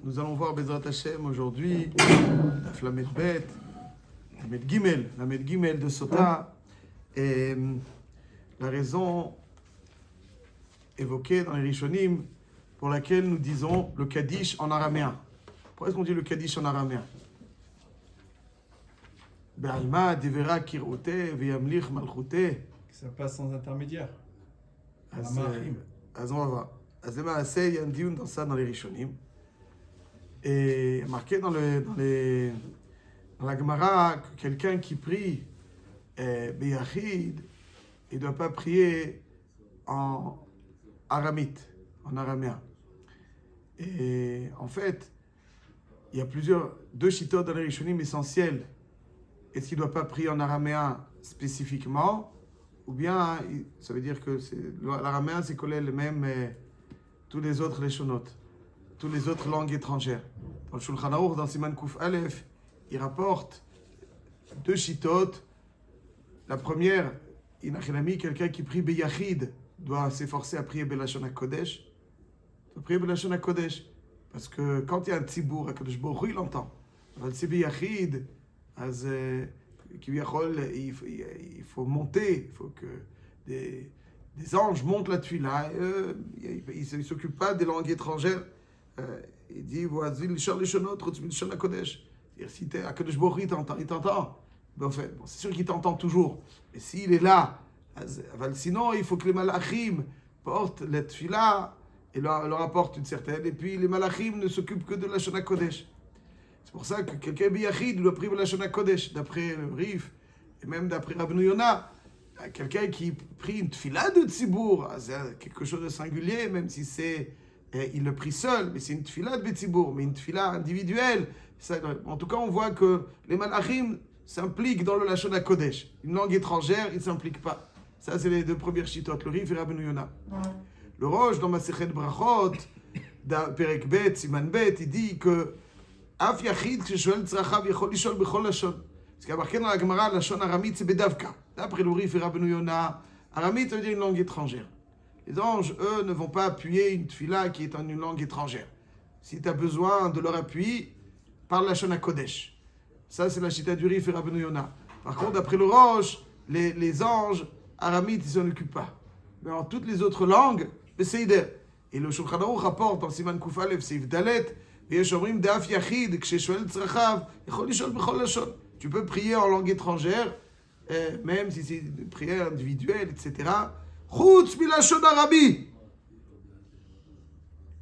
nous allons voir Bezrat Hashem aujourd'hui la Lamed Bet, la Lamed Gimel de Sota, et la raison évoquée dans les Rishonim pour laquelle nous disons le Kaddish en araméen. Pourquoi est-ce qu'on dit le Kaddish en araméen? Be'alma devera kirote ve'yamlich malchoute. Ça passe sans intermédiaire. On va voir. Il y a un dioun dans ça dans les Rishonim. Et marqué dans la Gemara que quelqu'un qui prie Beyachid, il ne doit pas prier en aramite, en araméen. Et en fait, il y a deux chitotes dans les Rishonim essentiels. Est-ce qu'il ne doit pas prier en araméen spécifiquement, ou bien ça veut dire que l'araméen c'est collé le même tous les autres leshonotes, toutes les autres langues étrangères. Dans le Shulchan Aruch, dans Siman Kuf Aleph, il rapporte deux chitotes. La première, Inachinami, quelqu'un qui prie Beyachid doit s'efforcer à prier Belashon HaKodesh. Il doit prier Belashon HaKodesh. Parce que quand il y a un tzibour, HaKadosh Baruch Hu, il entend. Mais c'est Beyachid, il faut monter, il faut que des anges montent la tuila. Il ne s'occupe pas des langues étrangères. Il dit, si tu es à Kadosh Baruch Hu, il t'entend. C'est sûr qu'il t'entend toujours. Mais s'il est là, sinon il faut que les malachim portent la tuila et leur apportent une certaine. Et puis les malachim ne s'occupent que de la Shana Kodesh. C'est pour ça que quelqu'un biyachid doit prier la Shana Kodesh, d'après le Rif, et même d'après Rabbeinu Yonah. Quelqu'un qui prie une tfila de tzibour, c'est quelque chose de singulier, même si il le prie seul, mais c'est une tfila de tzibour, mais une tfila individuelle. En tout cas, on voit que les malachim s'impliquent dans le Lashon HaKodesh. Une langue étrangère, ils ne s'impliquent pas. Ça, c'est les deux premières chitotes, le Rif et Rabbeinu Yonah. Le Rosh, dans Masechet Brachot, dans Perek Bet, Siman Bet, il dit que Af Yachid, כששואל צרכיו, יכול לשאול בכל לשון. Ce qui est marqué dans la Gemara, la Shon aramite, c'est Bedavka. D'après le Rif et Rabbeinu Yonah, aramite, ça veut dire une langue étrangère. Les anges, eux, ne vont pas appuyer une tfila qui est en une langue étrangère. Si tu as besoin de leur appui, parle la Shon HaKodesh. Ça, c'est la chita du Rif et Rabbeinu Yonah. Par contre, d'après le Rosh, les anges, aramite, ils ne s'en occupent pas. Mais en toutes les autres langues, c'est Seider. Et le Shulchan Aruch rapporte dans Siman Kuf Aleph, Seif Dalet, ויש אומרים דאף יחיד, כששואל צרכיו, יכול לשאול בכל לשון. Tu peux prier en langue étrangère, même si c'est une prière individuelle, etc. חוץ מלשון ארמי.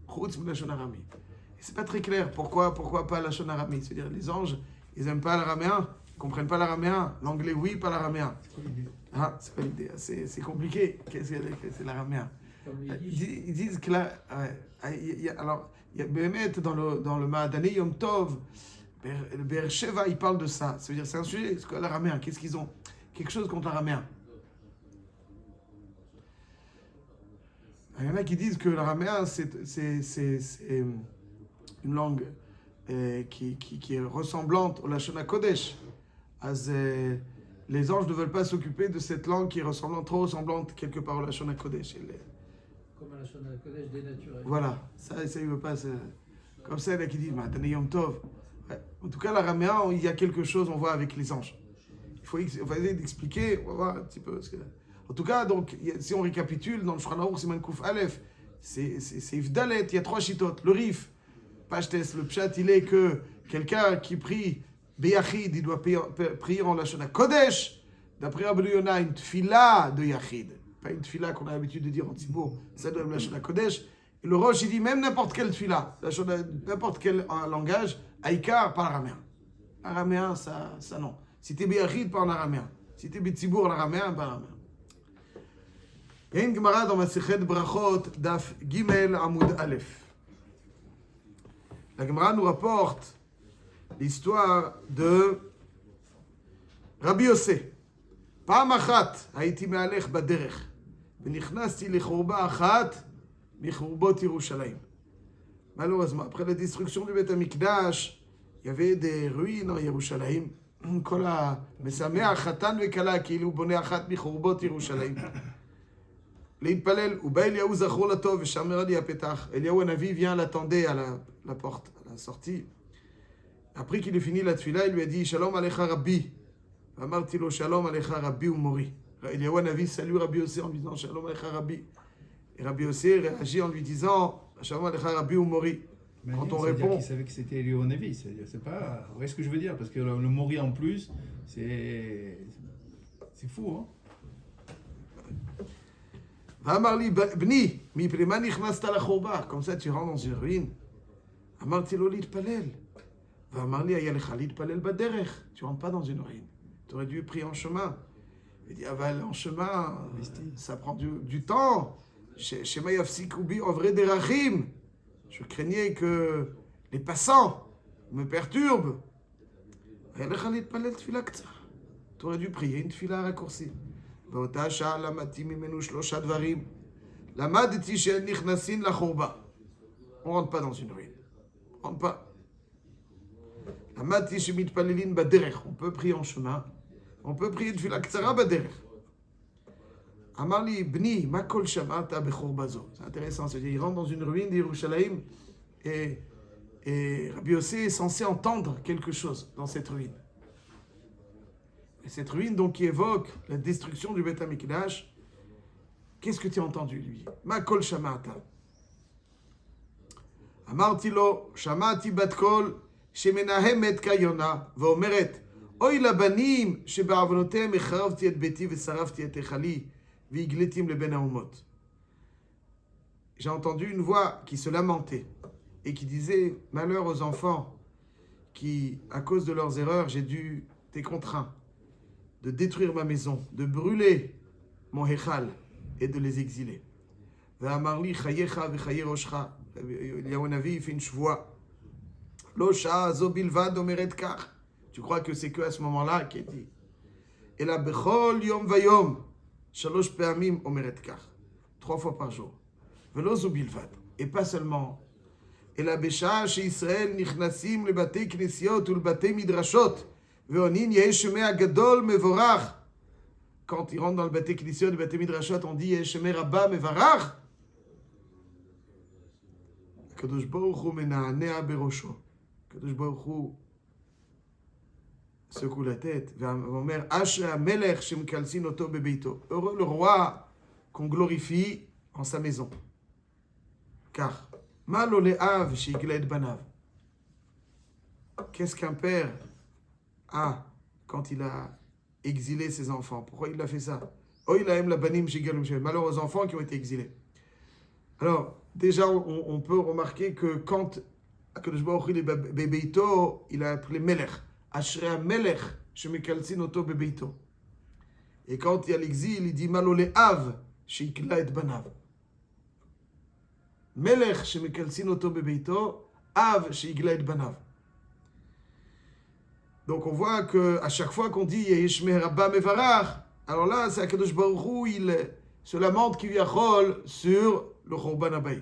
חוץ מלשון ארמי. Et c'est pas très clair. Pourquoi pas לשון ארמי? C'est-à-dire les anges, ils n'aiment pas l'araméen, ils ne comprennent pas l'araméen. L'anglais, oui, pas l'araméen. Ah, c'est pas l'idée. C'est compliqué. Qu'est-ce que c'est l'araméen? Ils disent que là, alors, il y a Bémet dans le Ma'adani Yom Tov, le Be'er Sheva, il parle de ça. Ça veut dire, c'est un sujet, c'est quoi l'araméen? Qu'est-ce qu'ils ont? Quelque chose contre l'araméen. Il y en a qui disent que l'araméen, c'est une langue qui est ressemblante au Lashon HaKodesh. Les anges ne veulent pas s'occuper de cette langue qui est trop ressemblante quelque part au Lashon HaKodesh. Comme à la Shon HaKodesh dénaturée. Voilà, ça il ne veut pas. Comme ça, il y en a qui disent, Ma'adani Yom Tov. Ouais. En tout cas, l'araméen, il y a quelque chose, on voit avec les anges. On va essayer d'expliquer, on va voir un petit peu. En tout cas, donc, si on récapitule, dans le Shulchan Aruch, Siman Kuf Aleph, c'est Ifdalet, il y a trois chitotes. Le Rif, Pashtes, le Pshat, il est que quelqu'un qui prie Beyachid, il doit prier en Lashon HaKodesh. D'après Rabbeinu Yonah, une tfila de Yachid. Pas une tfila qu'on a l'habitude de dire en tzibour, ça doit être Lashon HaKodesh. Et le Rosh, il dit même n'importe quelle tfila, n'importe quel langage, Aïkar, pas l'araméen. Araméen, ça non. Si t'es Beyachid, pas en araméen. Si t'es Betzibour, en araméen, pas en araméen. Il y a une Gemara dans Masechet Brachot, Daf Gimel Amud Aleph. La Gemara nous rapporte l'histoire de Rabbi Yossé. פעם אחת הייתי מהלך בדרך ונכנסתי לחורבה אחת מחורבות ירושלים. Malheureusement, après la destruction du Beth Amikdash, il y avait des ruines en Yerushalayim. כל המשמח חתן וכלה כאילו בונה אחת מחורבות ירושלים. להתפלל, ובא אליהו זכור לטוב, ושמר לי הפתח. Eliaou Hanavi vient l'attendait à la porte, à la sortie. Après qu'il ait fini la tfila, il lui a dit Shalom alecha Rabbi. Amarti lo Shalom alecha Rabbi ou Mori. Eliaou Hanavi salue Rabbi Yossé en lui disant Shalom alecha Rabbi. Et Rabbi Yossé réagit en lui disant Shalom alecha Rabbi ou Mori. Quand on répond. Il savait que c'était Eliaou Hanavi. C'est pas. Vous voyez ce que je veux dire? Parce que le Mori en plus, c'est fou, hein? ואמר לי, בני, מפני מה נכנסת לחורבה? Comme ça, tu rentres dans une ruine. אמרתי לו להתפלל. ואמר לי, היה לך להתפלל בדרך. Tu rentres pas dans une ruine. Tu aurais dû prier en chemin. Il dit, אבל en chemin, ça prend du temps. שמא יפסיקו בי עוברי דרכים. Je craignais que les passants me perturbent. היה לך להתפלל תפילה קצרה. Tu aurais dû prier une tefila raccourcie. באותה שעה למדתי ממנו 3 דברים. למדתי שאין נכנסין לחורבה. On rentre pas dans une ruine. On rentre pas. למדתי שמתפללים בדרך. On peut prier en chemin. On peut prier תפילה קצרה בדרך. אמר לי, בני, מה כל שמעת בחורבה זו? C'est intéressant. C'est-à-dire, il rentre dans une ruine d'Yerushalayim et Rabbi Yossé est censé entendre quelque chose dans cette ruine. Et cette ruine donc qui évoque la destruction du Beth Amikdash, qu'est-ce que tu as entendu lui? Ma kol shamata. Amarti lo, shamati bat kol, shemenahemet kayona, ואומרת, אוי לבנים שבעוונותיהם החרבתי את ביתי ושרפתי את היכלי, והגליתים לבין האומות. J'ai entendu une voix qui se lamentait et qui disait, malheur aux enfants qui, à cause de leurs erreurs, j'ai dû t'es contraint de détruire ma maison, de brûler mon Hechal et de les exiler. Ve'amarli chayecha ve'chaye roshcha. Eliaou Hanavi fait une shvoua. Lo sha'a zo bilvad omeret kach. Tu crois que c'est que à ce moment-là qu'il dit. Et la bechol yom vayom. Shalosh pe'amim omeret kach. 3 fois par jour. Ve'lo zo bilvad. Et pas seulement. Et la besha chez Israël nichnasim le batei knesiot ou le batei midrashot. Quand il rentre dans le Bate Knesset, le Bate Midrashot, on dit Yeshemé Rabba Mevarach. Kadosh Baruch Hu mena'anea berosho. Kadosh Baruch Hu secoue la tête. Ve'omer Ashrei HaMelech shemekalsin oto bebeito. Heureux le roi qu'on glorifie en sa maison. Car ma lo le'av sheigla et banav. Qu'est-ce qu'un père a quand il a exilé ses enfants? Pourquoi il a fait ça? Malheur aux enfants qui ont été exilés. Alors, déjà, on peut remarquer que quand Akadosh Baruch Hu est bebeito, il a appelé Melech. Ashrei HaMelech shemekalsin oto bebeito. Et quand il y a l'exil, il dit Malo le'av sheikla et banav. Melech shemekalsin oto bebeito, av sheikla et banav. Donc on voit qu'à chaque fois qu'on dit Yeshmeh Rabba Mevarach, alors là, c'est Akadosh Baruch Hu, il se lamente Kiviyachol sur le Chorban Habayit.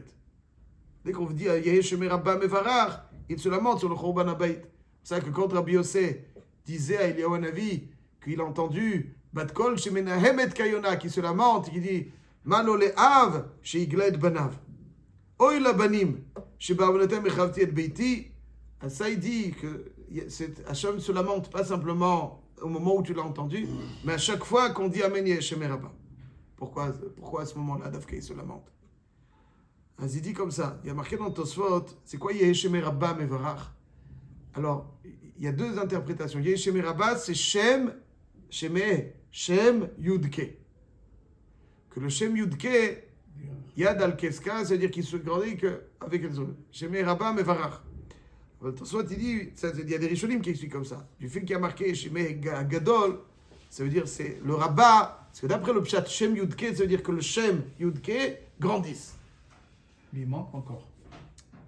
Dès qu'on dit Yeshmeh Rabba Mevarach, il se lamente sur le Chorban Habayit. C'est ça que quand Rabbi Yossé disait à Eliaou Hanavi qu'il a entendu Bat Kol Shemenahemet Kayona qui se lamente, qui dit Malo le'av sheigla et banav. Oy labanim sheba'avonotem echavti et beiti. Ça il dit que Hachem se lamente pas simplement au moment où tu l'as entendu, mais à chaque fois qu'on dit Amen Yeshemé Rabba. Pourquoi à ce moment-là, Dafka il se lamente? Il dit comme ça, il y a marqué dans Tosfot, c'est quoi Yeshemé Rabba Mevarach? Alors, il y a 2 interprétations. Yeshemé Rabba, c'est Shem, Shemé, Shem Yudke. Que le Shem Yudke, Yad al-Keska, c'est-à-dire qu'il se grandit avec les autres. Shemé Rabba Mevarach. Soit il dit, il y a des Rishonim qui expliquent comme ça. Du fait qu'il y a marqué Shemé Gadol, ça veut dire c'est le rabat. Parce que d'après le Pshat Shem Yudke, ça veut dire que le Shem Yudke grandisse. Mais il manque encore.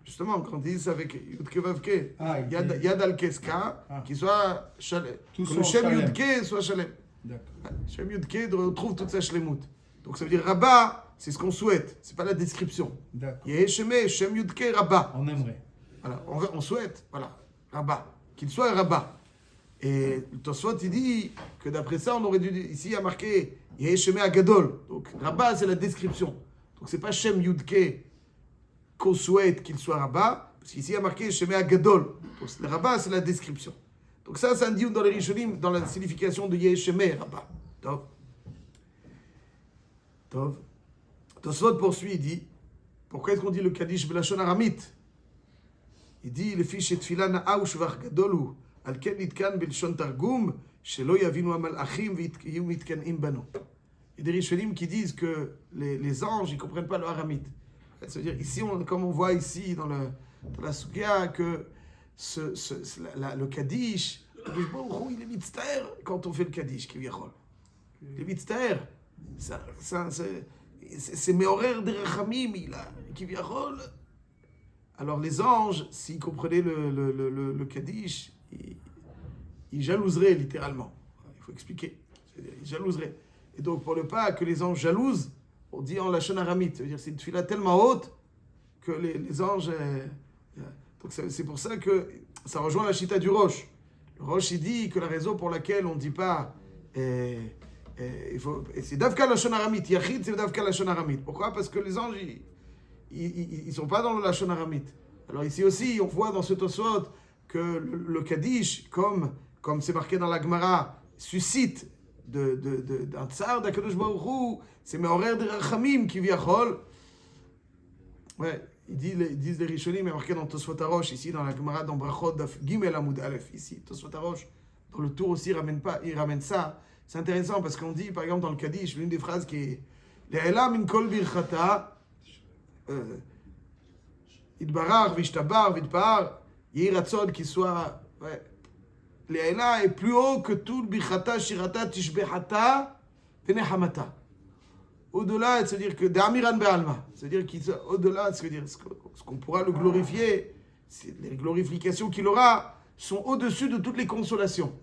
Justement, grandisse avec Yudke Vavke. Yad al-Keska, qui soit Shalem. Que le Shem Yudke soit Shalem. D'accord. Shem Yudke retrouve toute sa Shlemut. Donc ça veut dire rabat, c'est ce qu'on souhaite. C'est pas la description. D'accord. Yeshemé, Shem Yudke, rabat. On aimerait. Voilà, on souhaite, voilà, rabat, qu'il soit rabat. Et le Tosfot, il dit que d'après ça, on aurait dû. Ici, il y a marqué Yeh Shemé Agadol. Donc, Rabbah, c'est la description. Donc, c'est pas Shem Yudke qu'on souhaite qu'il soit Rabbah, parce qu'ici, il y a marqué Shemé Agadol. Donc, le Rabbah, c'est la description. Donc, ça, c'est un diou dans les Rishonim, dans la signification de Yeh Shemé Rabbah. Tov. Tov. Tosfot poursuit, il dit pourquoi est-ce qu'on dit le Kaddish Belashon Aramite? Il dit le fiche et tfila na'a u'shvach gadol hu al ken nitkan belshon targum shelo yavinu hamalachim v'yiyu mitkanim bano. Il y a des rishonim qui disent que les anges ils comprennent pas le aramite. C'est-à-dire ici comme on voit ici dans la Soukia que le Kaddish il est mitzter quand on fait le Kaddish qui viachol. Le mitzter c'est mes horaires de rachamim qui viachol. Alors les anges, s'ils comprenaient le Kaddish, ils jalouseraient littéralement. Il faut expliquer. C'est-à-dire, ils jalouseraient. Et donc pour ne pas que les anges jalousent, on dit en lachon aramite. Ça veut dire c'est une tefila tellement haute que les anges... donc c'est pour ça que ça rejoint la chita du Rosh. Le Rosh il dit que la raison pour laquelle on ne dit pas... c'est davka lachon aramite. Yachid c'est davka lachon aramite. Pourquoi? Parce que les anges... Ils ne sont pas dans le lachon aramite. Alors ici aussi, on voit dans ce Tosfot que le Kaddish, comme c'est marqué dans la Gemara, suscite d'un tsar d'Akadosh Baruch Hu, c'est mes horaires de Rachamim qui viachol. Ouais, ils disent les Rishonim, mais marqué dans Tosfot Arosh, ici dans la Gemara, dans Brachot Daf Gimel Amud Aleph, ici, Tosfot Arosh, dans le tour aussi, il ramène ça. C'est intéressant parce qu'on dit, par exemple, dans le Kaddish, l'une des phrases qui est Le'ela min kol birchata, Idbarar, Vishtabar, Vidpar, Yiratzod qui soit. Ouais. Léaïla est plus haut que tout le Bichata, Shirata, Tishbehata, Venehamata. Au-delà, c'est-à-dire que d'Amiran Be'alma, c'est-à-dire qu'au-delà, c'est-à-dire ce qu'on pourra le glorifier, les glorifications qu'il aura sont au-dessus de toutes les consolations.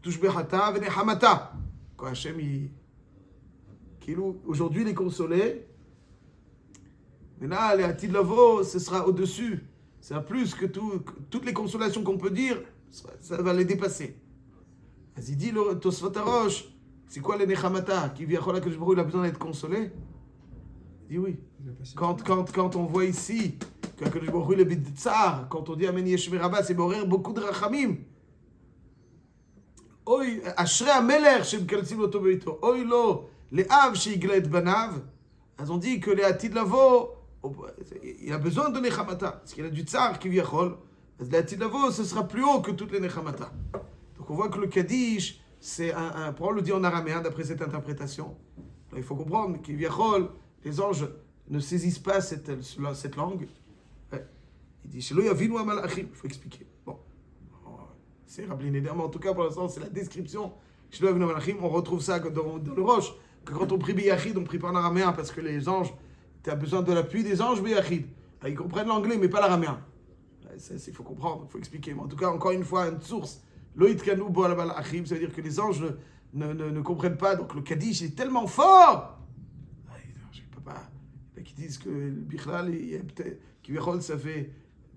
Tishbehata, Venehamata. Quand Hachem, aujourd'hui, les consolés, maintenant, les Atid Lavo, ce sera au-dessus. C'est plus que toutes les consolations qu'on peut dire, ça va les dépasser. Il dit le Tosfot Arosh, c'est quoi les Nechamata? Qui vient à Kajbrou, il a besoin d'être consolé? Il dit oui. Quand on voit ici que Kajbrou, il est Bitsar, quand on dit Amen Yeshmi Rabba, c'est Borer beaucoup de Rachamim. Oi, Ashrei Ameler, Shem Kalsim Otobeito. Oi lo, les Av, Shiglet Banav. Ils ont dit que les Atid Lavo, il a besoin de Nechamata. Parce qu'il a du tsar qui viachol. Les Atid Lavo, ce sera plus haut que toutes les Nechamata. Donc on voit que le Kaddish, c'est on le dit en araméen d'après cette interprétation. Alors, il faut comprendre qu'il viachol, les anges ne saisissent pas cette langue. Ouais. Il dit, Shelo Yavinu Hamalachim. Il faut expliquer. Bon. C'est Rabbi Neder, mais en tout cas, pour l'instant, c'est la description. Shelo Yavinu Hamalachim. On retrouve ça dans le Rosh. Que quand on prie Biyachid, on prie pas en araméen parce que les anges, tu as besoin de l'appui des anges Biyachid. Ils comprennent l'anglais, mais pas l'araméen. Il faut comprendre, il faut expliquer. Mais en tout cas, encore une fois, une source. Loït Kanou Bo Alabal Achim, ça veut dire que les anges ne comprennent pas. Donc le Kaddish est tellement fort. Je ne peux pas. Il y en a qui disent que le Bichlal, Kivichol, ça fait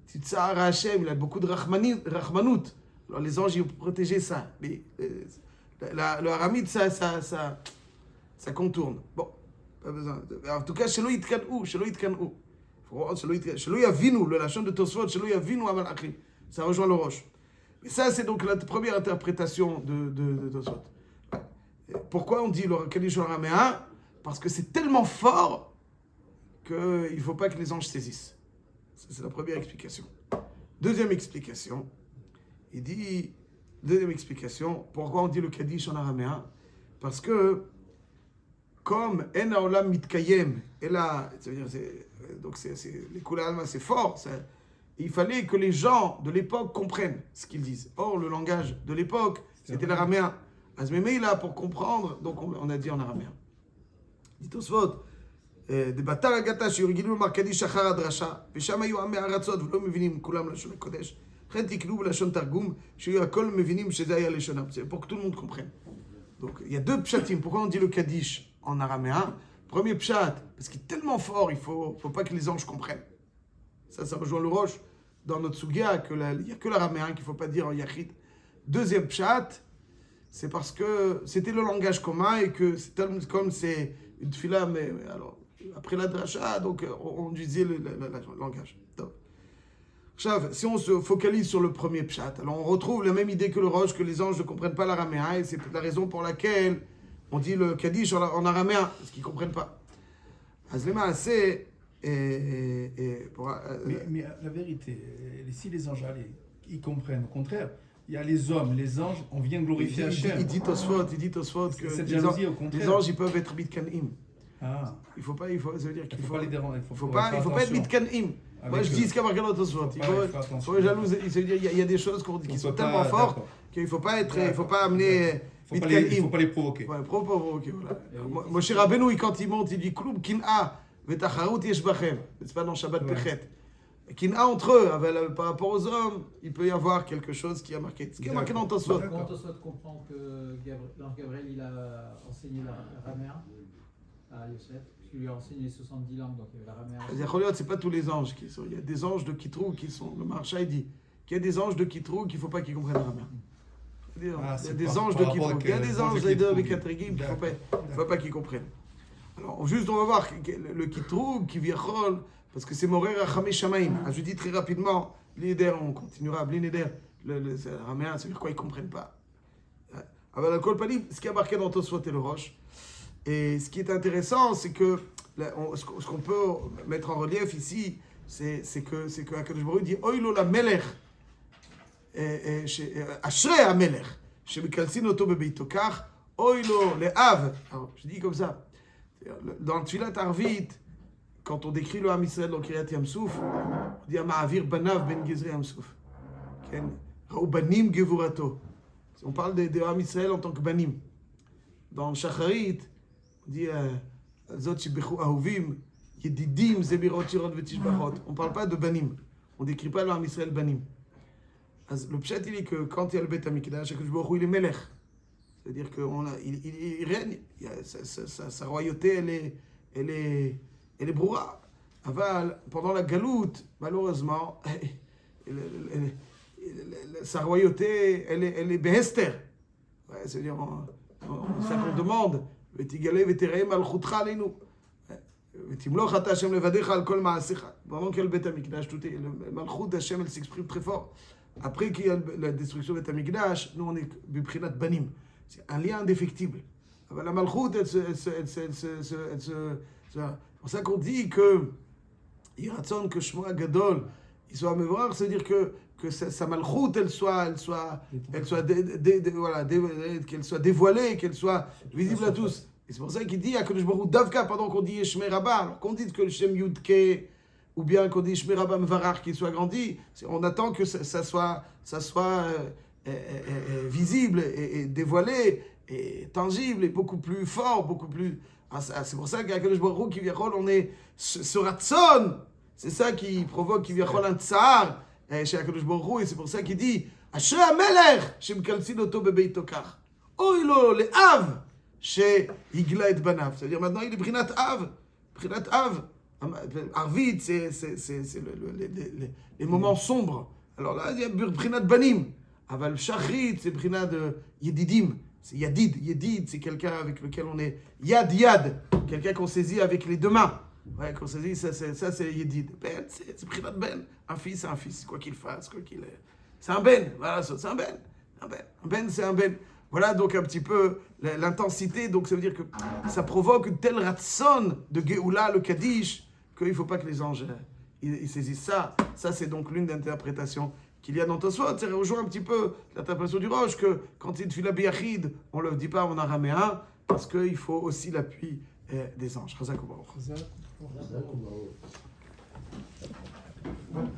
Titzahar Hashem, il a beaucoup de Rahmanout. Alors les anges, ils ont protégé ça. Mais le aramite, ça contourne. Bon, pas besoin. En tout cas, Shelo Yitkan'u. Shelo Yavinu, le lachon de Tosfot, Shelo Yavinu Hamalachim. Ça rejoint le Rosh. Et ça, c'est donc la première interprétation de Tosfot. Pourquoi on dit le Kaddish araméen? Parce que c'est tellement fort qu'il ne faut pas que les anges saisissent. Ça, c'est la première explication. Deuxième explication, pourquoi on dit le Kaddish en araméen? Parce que comme En Haolam Mitkayem, et là, donc les Kula Alma, c'est fort, il fallait que les gens de l'époque comprennent ce qu'ils disent. Or, le langage de l'époque, c'était l'araméen. Azmeme, là, pour comprendre, donc on a dit en araméen. Dit Tosfot, de Batar Agata, Shurigilu Markadi Shachar Adrasha, Vesham Ayu Ame Aratzot, Velo Mevinim Kulam Lashon HaKodesh, Chet Tiklu Lashon Targum, Shuyu Akol Mevinim Shezaya Leshonam. C'est pour que tout le monde comprenne. Donc, il y a deux pshatim. Pourquoi on dit le Kaddish en araméen? Premier pshat, parce qu'il est tellement fort, il ne faut pas que les anges comprennent. Ça rejoint le Rosh. dans notre Sugia qu'il n'y a que l'araméen qu'il ne faut pas dire en Yachid. Deuxième pshat, c'est parce que c'était le langage commun et que comme c'est une tfila, mais alors, après la dracha, donc on disait le langage. Donc, si on se focalise sur le premier pshat, alors on retrouve la même idée que le Rosh, que les anges ne comprennent pas l'araméen, et c'est la raison pour laquelle on dit le Kaddish en araméen, parce qu'ils ne comprennent pas. Azlema, c'est... Mais la vérité, si les anges, allez, ils comprennent, au contraire, il y a les hommes, les anges, on vient glorifier Hachem. Il dit Tosfot que cette jalousie, au contraire. les anges, ils peuvent être mitkanim. Ah. Ça veut dire qu'il faut pas les déranger. Il faut pas être mitkanim. Moi, je dis ce qu'il y a marqué dans Tosfot. Il faut être jaloux. Ça veut dire il y a des choses qui sont tellement fortes qu'il ne faut pas amener mitkanim. Il ne faut pas les provoquer. Ouais, provoquer, voilà. Moshe Rabbeinu, quand il monte, il dit Klub kin'a v'tacharut yesh bachem. C'est pas dans Shabbat Pechet. Kin'a entre eux, par rapport aux hommes, il peut y avoir quelque chose qui a marqué. Ce qui est marqué dans Tosfot. Quand Tosfot comprend que l'ange Gabriel, il a enseigné l'araméen à Yosef, puisqu'il lui a enseigné 70 langues, donc il y avait l'araméen. C'est pas tous les anges qui sont. Il y a des anges de Kitrou qui sont. Le Maharsha, il dit qu'il y a des anges de Kitrou qu'il ne faut pas qu'ils comprennent l'araméen. Il y a des anges de Kitrou. Il y a des anges de Katrigim qu'il ne faut pas qu'ils comprennent. Alors, juste, on va voir le Kitrou, qui viachol, parce que c'est Morer Rachamé Shamaim. Je dis très rapidement, l'Eder, on continuera, l'Eder, l'araméen, ça veut dire quoi, ils ne comprennent pas. Alors, le Kolpani, ce qui a marqué dans Tosfot et le Roche, et ce qui est intéressant, c'est que ce qu'on peut mettre en relief ici, c'est que Akadosh Baruch Hu dit Oilo la Melech, Ashrei HaMelech, Shemekalsin Oto Bebeito Kach, Oilo le Av. Alors, je dis comme ça. Dans le Tfilat Arvit, quand on décrit le Ham Israël dans Kiryat Yamsouf, on dit Ma'avir Banav Ben Gezri Yamsouf. Ra'u Banim Gevurato. On parle de Ham Israël en tant que Banim. Dans Shacharit, on dit Zot Shibechu Ahuvim, Yedidim Zebirot Shirot Vetishbachot. On ne parle pas de Banim. On ne décrit pas le Ham Israël Banim. Le pshat, il est que quand il y a le Bet HaMikdash, Akadosh Baruch Hu, il est Melech. C'est-à-dire qu'il règne, sa royauté, elle est broura. Pendant la galoute, malheureusement, sa royauté, elle est behester. C'est-à-dire, ça qu'on demande, pendant qu'il y a le Bet HaMikdash, le Malchut d'Hachem, elle s'exprime très fort. Après qu'il y a la destruction du Bet HaMikdash, nous on est Biprinat Banim. C'est un lien indéfectible. La Malchut, c'est pour ça qu'on dit que Yiratson, que Shmo Gadol, il soit mémoire, c'est-à-dire que sa Malchut, qu'elle soit dévoilée, qu'elle soit visible à tous. Et c'est pour ça qu'il dit à Kadosh Baruch Hu Davka, pendant qu'on dit Shmei Rabba, alors qu'on dit que le Shem Yudke, ou bien qu'on dit Shmei Rabba Mvarach, qu'il soit grandi, on attend que ça soit visible et dévoilé et tangible et beaucoup plus fort, beaucoup plus. C'est pour ça qu'à Kadosh Baruch Hu qui viachol, on est ce ratson. C'est ça qui provoque qui viachol un tsar chez Kadosh Baruch Hu, et c'est pour ça qu'il dit Ashrei HaMelech shemekalsin oto bebeito kach. Oilo le Av chez Higla et Banav. C'est-à-dire maintenant il est Brinat Av. Arvit, c'est les moments sombres. Alors là, il y a Brinat Banim. Aval Shachrit, c'est Brinat de Yedidim. C'est Yadid. Yedid, c'est quelqu'un avec lequel on est Yad. Quelqu'un qu'on saisit avec les deux mains. Ouais, qu'on saisit, ça c'est Yedid. Ben, c'est Brinat Ben. Un fils, c'est un fils. Quoi qu'il fasse, quoi qu'il est. C'est un Ben. Voilà, c'est un Ben. Un Ben, c'est un Ben. Voilà donc un petit peu l'intensité. Donc ça veut dire que ça provoque une telle ratson de Géoula, le Kaddish, qu'il ne faut pas que les anges ils saisissent ça. Ça, c'est donc l'une des interprétations qu'il y a dans Tosfot. Ça rejoint un petit peu l'interprétation du Roche, que quand il fait la Biyachid, on ne le dit pas en araméen, parce qu'il faut aussi l'appui des anges. Chazak U'Baruch.